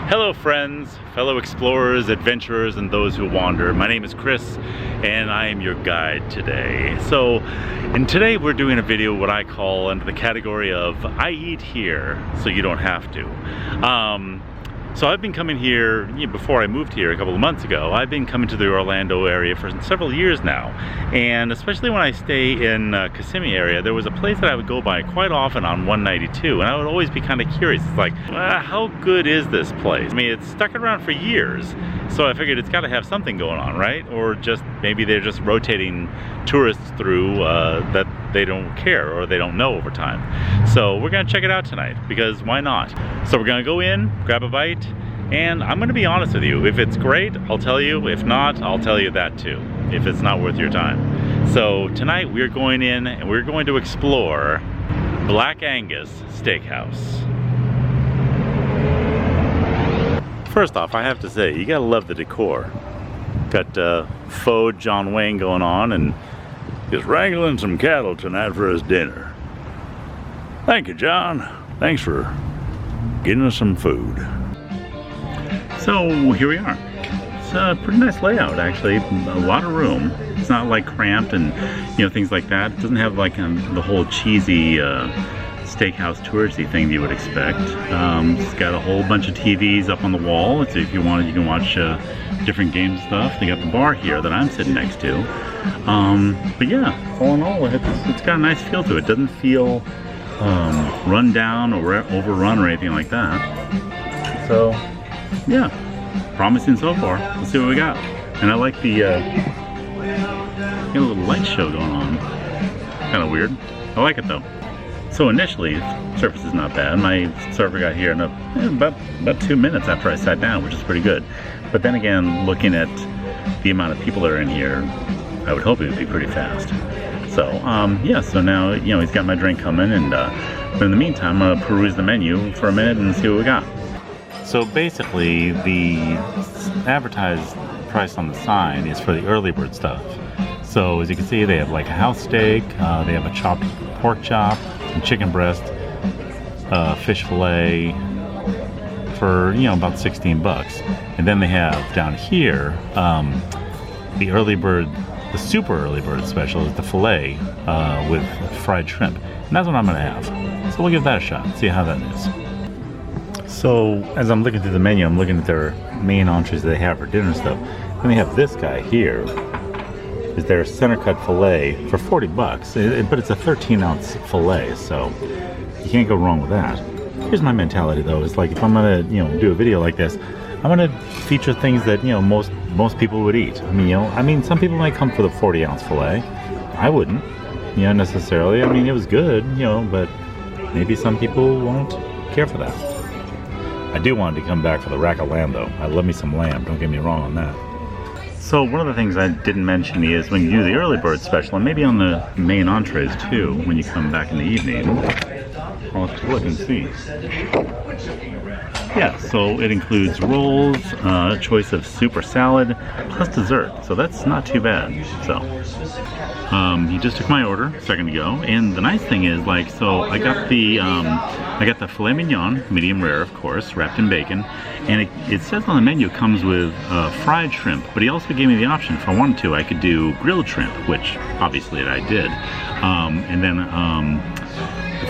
Hello friends, fellow explorers, adventurers, and those who wander. My name is Chris, and I am your guide today. And today we're doing a video what I call under the category of I eat here so you don't have to. So I've been coming here, before I moved here a couple of months ago, I've been coming to the Orlando area for several years now. And especially when I stay in Kissimmee area, there was a place that I would go by quite often on 192. And I would always be kind of curious. It's like, how good is this place? I mean, it's stuck around for years. So I figured it's got to have something going on, right? Or just maybe they're just rotating tourists through that they don't care or they don't know over time. So we're gonna check it out tonight because why not? So we're gonna go in, grab a bite, and I'm gonna be honest with you. If it's great, I'll tell you. If not, I'll tell you that too, if it's not worth your time. So tonight we're going in and we're going to explore Black Angus Steakhouse. First off, I have to say, you gotta love the decor. Got faux John Wayne going on, and he's wrangling some cattle tonight for his dinner. Thank you, John. Thanks for getting us some food. So here we are. It's a pretty nice layout, actually. A lot of room. It's not like cramped and things like that. It doesn't have like the whole cheesy steakhouse touristy thing you would expect. It's got a whole bunch of TVs up on the wall. So if you wanted, you can watch different games and stuff. They got the bar here that I'm sitting next to. But yeah, all in all, it's got a nice feel to it. It doesn't feel run down or overrun or anything like that. So yeah, promising so far. Let's see what we got. And I like the got a little light show going on. Kind of weird. I like it though. So initially, the surface is not bad. My server got here in about 2 minutes after I sat down, which is pretty good. But then again, looking at the amount of people that are in here, I would hope it would be pretty fast. So yeah, so now he's got my drink coming, and but in the meantime, I'm gonna peruse the menu for a minute and see what we got. So basically, the advertised price on the sign is for the early bird stuff. So as you can see, they have like a house steak, they have a chopped pork chop, and chicken breast, fish fillet for about 16 bucks. And then they have down here the early bird, the super early bird special is the fillet with fried shrimp, and that's what I'm gonna have. So we'll give that a shot, see how that is. So as I'm looking through the menu, I'm looking at their main entrees that they have for dinner stuff. And they have this guy here. Is their center cut fillet for 40 bucks, but it's a 13-ounce fillet, so you can't go wrong with that. Here's my mentality though, is like if I'm gonna do a video like this, I'm gonna feature things that most people would eat. I mean some people might come for the 40-ounce fillet. I wouldn't, necessarily. I mean it was good, but maybe some people won't care for that. I do want to come back for the rack of lamb though. I love me some lamb, don't get me wrong on that. So one of the things I didn't mention is when you do the early bird special, and maybe on the main entrees too, when you come back in the evening, I'll have to look and see. Yeah, so it includes rolls, a choice of soup or salad, plus dessert. So that's not too bad. So he just took my order a second ago, and the nice thing is, like, so I got the filet mignon, medium rare, of course, wrapped in bacon, and it says on the menu it comes with fried shrimp, but he also gave me the option, if I wanted to, I could do grilled shrimp, which obviously I did, and then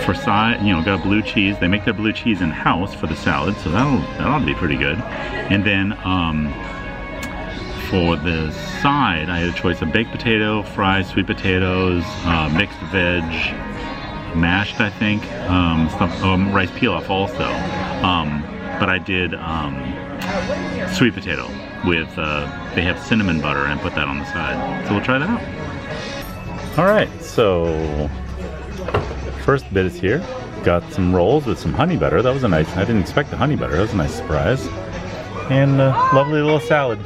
for side, got blue cheese. They make their blue cheese in house for the salad, so that'll be pretty good. And then for the side, I had a choice of baked potato, fried sweet potatoes, mixed veg, mashed, I think, rice pilaf also. But I did sweet potato with, they have cinnamon butter, and I put that on the side. So we'll try that out. All right, so first bit is here. Got some rolls with some honey butter. That was a nice, I didn't expect the honey butter. That was a nice surprise. And a lovely little salad.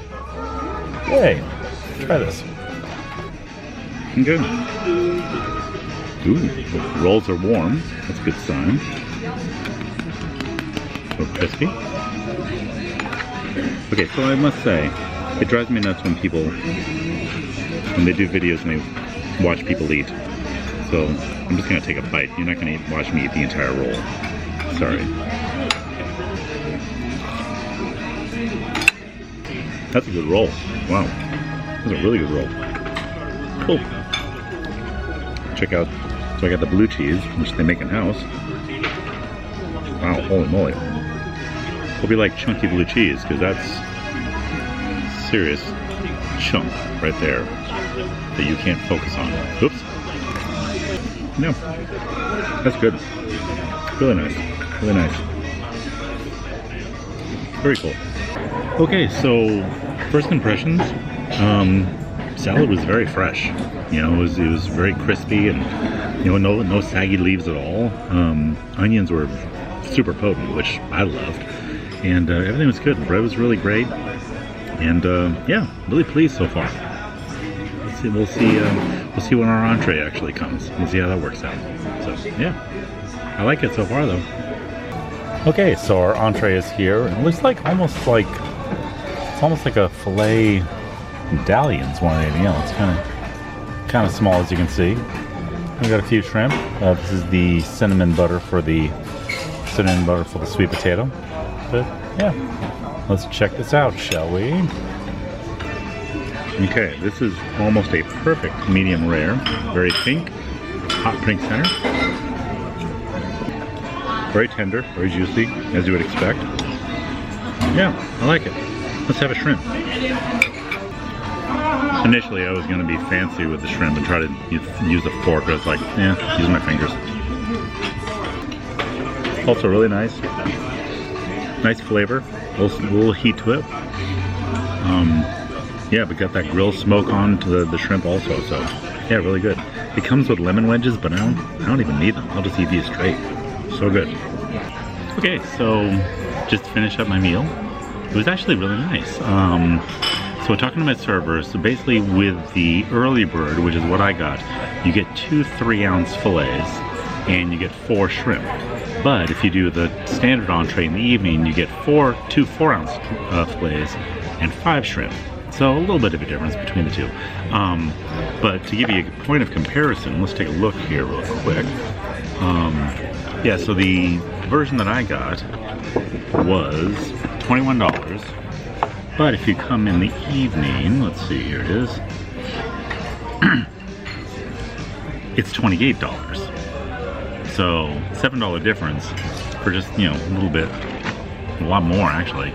Yay, try this. Good. Ooh, the rolls are warm. That's a good sign. So crispy. Okay, so I must say, it drives me nuts when people, when they do videos and they watch people eat. So I'm just gonna take a bite. You're not gonna watch me eat the entire roll. Sorry. That's a good roll. Wow. That's a really good roll. Cool. Check out, so I got the blue cheese, which they make in-house. Wow, holy moly. Hope you like chunky blue cheese, because that's serious chunk right there that you can't focus on. Oops. No. That's good. Really nice. Really nice. Very cool. Okay, so first impressions. Salad was very fresh. You know, it was very crispy and no saggy leaves at all. Onions were super potent, which I loved, and everything was good. The bread was really great, and yeah, really pleased so far. We'll see when our entree actually comes. We'll see how that works out. So yeah, I like it so far though. Okay, so our entree is here. It looks like almost like a filet medallions more than anything else. Kind of small, as you can see. We got a few shrimp. This is the cinnamon butter for the sweet potato. But yeah, let's check this out, shall we? Okay, this is almost a perfect medium rare. Very pink, hot pink center. Very tender, very juicy, as you would expect. Yeah, I like it. Let's have a shrimp. Initially, I was going to be fancy with the shrimp and try to use a fork, but I was like, yeah, use my fingers. Also really nice. Nice flavor. A little heat to it. Yeah, but got that grill smoke on to the shrimp also, so yeah, really good. It comes with lemon wedges, but I don't even need them. I'll just eat these straight. So good. Okay, so just to finish up my meal. It was actually really nice. So talking to my server, so basically with the early bird, which is what I got, you get 2 3-ounce fillets and you get 4 shrimp. But if you do the standard entree in the evening, you get 2 4-ounce fillets and 5 shrimp. So a little bit of a difference between the two. But to give you a point of comparison, let's take a look here real quick. Yeah, so the version that I got was $21. But if you come in the evening, let's see, here it is. It's $28. So $7 difference for just, a little bit, a lot more actually.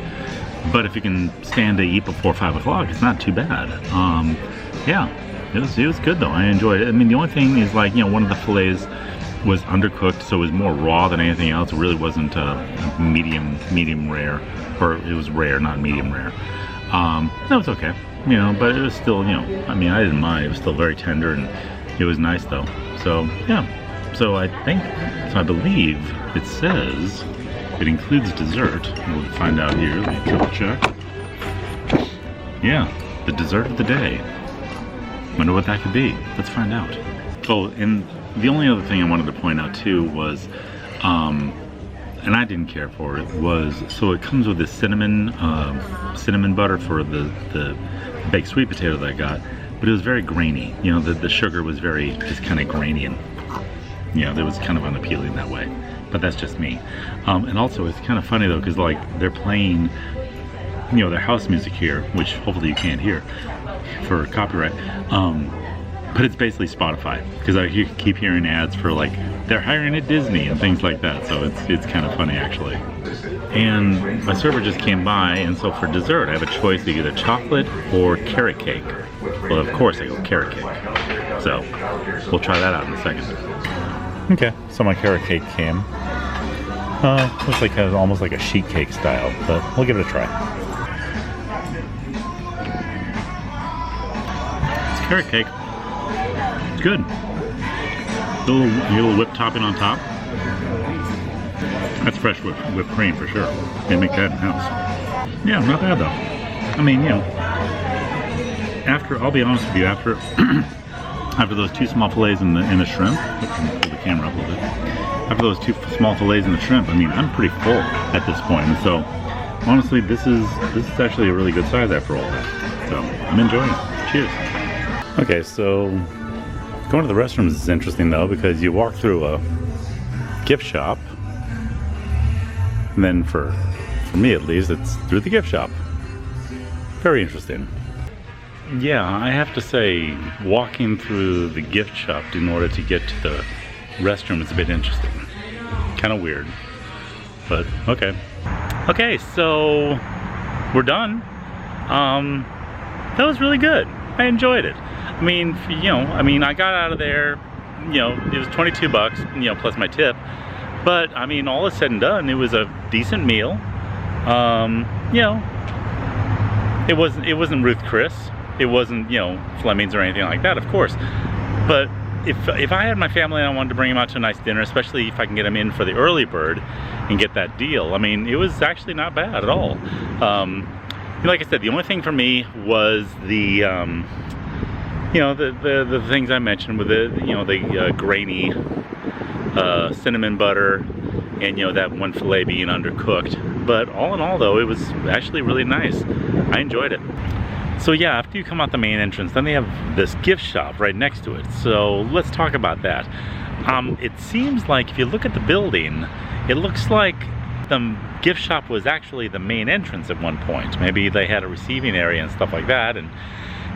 But if you can stand to eat before 5 o'clock, it's not too bad. Yeah, it was good though. I enjoyed it. I mean, the only thing is like, one of the fillets was undercooked, so it was more raw than anything else. It really wasn't medium rare, or it was rare, not medium rare. That was okay, but it was still, I mean, I didn't mind. It was still very tender, and it was nice though. So yeah, so I believe it says it includes dessert. We'll find out here. Let me triple check. Yeah, the dessert of the day. Wonder what that could be. Let's find out. Oh, and the only other thing I wanted to point out too was, and I didn't care for it, was, so it comes with this cinnamon butter for the baked sweet potato that I got, but it was very grainy. The sugar was just kind of grainy, and it was kind of unappealing that way. But that's just me. And also it's kind of funny though, because like they're playing, their house music here, which hopefully you can't hear for copyright. But it's basically Spotify, because I keep hearing ads for like they're hiring at Disney and things like that. So it's kind of funny actually. And my server just came by, and so for dessert I have a choice of either chocolate or carrot cake. Well, of course I go carrot cake. So we'll try that out in a second. Okay, so my carrot cake came. Looks like almost like a sheet cake style, but we'll give it a try. It's carrot cake. It's good. A little whipped topping on top. That's fresh whipped cream for sure. They make that in-house. Yeah, not bad though. I mean, I'll be honest with you, after those 2 small fillets and the shrimp, pull the camera up a little bit. After those 2 small fillets and the shrimp, I mean, I'm pretty full at this point. And so, honestly, this is actually a really good size after all that. So, I'm enjoying it. Cheers. Okay, so going to the restrooms is interesting though, because you walk through a gift shop, and then for me at least, it's through the gift shop. Very interesting. Yeah, I have to say, walking through the gift shop in order to get to the restroom is a bit interesting. Kind of weird, but okay. Okay, so we're done. That was really good. I enjoyed it. I mean, I got out of there, it was 22 bucks, plus my tip. But I mean, all is said and done, it was a decent meal. It wasn't Ruth Chris. It wasn't, Fleming's or anything like that, of course. But if I had my family and I wanted to bring them out to a nice dinner, especially if I can get them in for the early bird and get that deal, I mean, it was actually not bad at all. Like I said, the only thing for me was the, the things I mentioned with the grainy cinnamon butter and that one filet being undercooked. But all in all, though, it was actually really nice. I enjoyed it. So yeah, after you come out the main entrance, then they have this gift shop right next to it. So let's talk about that. It seems like if you look at the building, it looks like the gift shop was actually the main entrance at one point. Maybe they had a receiving area and stuff like that, and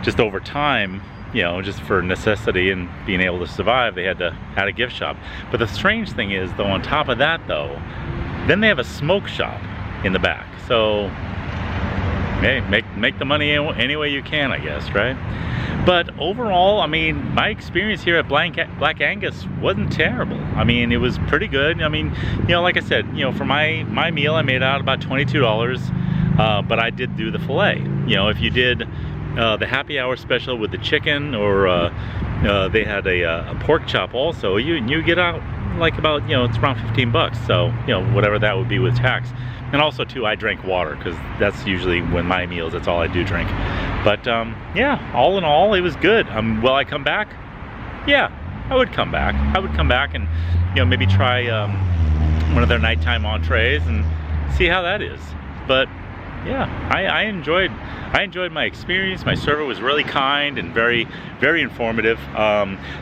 just over time, just for necessity and being able to survive, they had to add a gift shop. But the strange thing is, though, on top of that, though, then they have a smoke shop in the back. So hey, make the money any way you can, I guess, right? But overall, I mean, my experience here at Black Angus wasn't terrible. I mean, it was pretty good. I mean, like I said, for my meal, I made out about $22, but I did do the filet. If you did the happy hour special with the chicken, or they had a pork chop also, you get out like about, it's around 15 bucks. So, whatever that would be with tax. And also too, I drank water, because that's usually when my meals, that's all I do drink. But yeah, all in all, it was good. Will I come back? Yeah, I would come back. I would come back and maybe try one of their nighttime entrees and see how that is. But yeah, I enjoyed my experience. My server was really kind and very, very informative.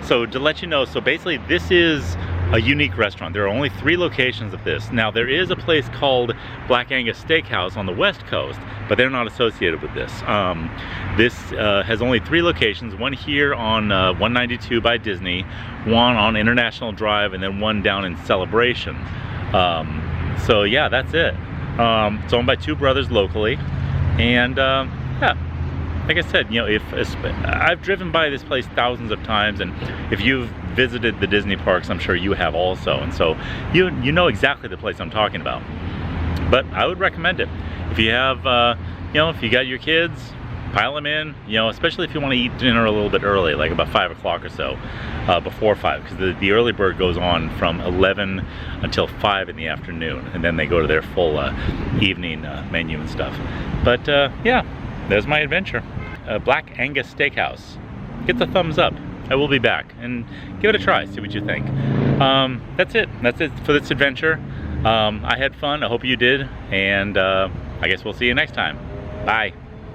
So to let you know, so basically this is a unique restaurant. There are only 3 locations of this. Now there is a place called Black Angus Steakhouse on the West Coast, but they're not associated with this. This has only 3 locations, one here on 192 by Disney, one on International Drive, and then one down in Celebration. So yeah, that's it. It's owned by 2 brothers locally, and yeah, like I said, if I've driven by this place thousands of times, and if you've visited the Disney parks, I'm sure you have also, and so you know exactly the place I'm talking about. But I would recommend it if you have, if you got your kids, pile them in, especially if you want to eat dinner a little bit early, like about 5 o'clock or so, before 5, because the early bird goes on from 11 until 5 in the afternoon, and then they go to their full evening menu and stuff. But yeah, there's my adventure. Black Angus Steakhouse. Get the thumbs up. I will be back, and give it a try, see what you think. That's it for this adventure. I had fun, I hope you did, and I guess we'll see you next time. Bye.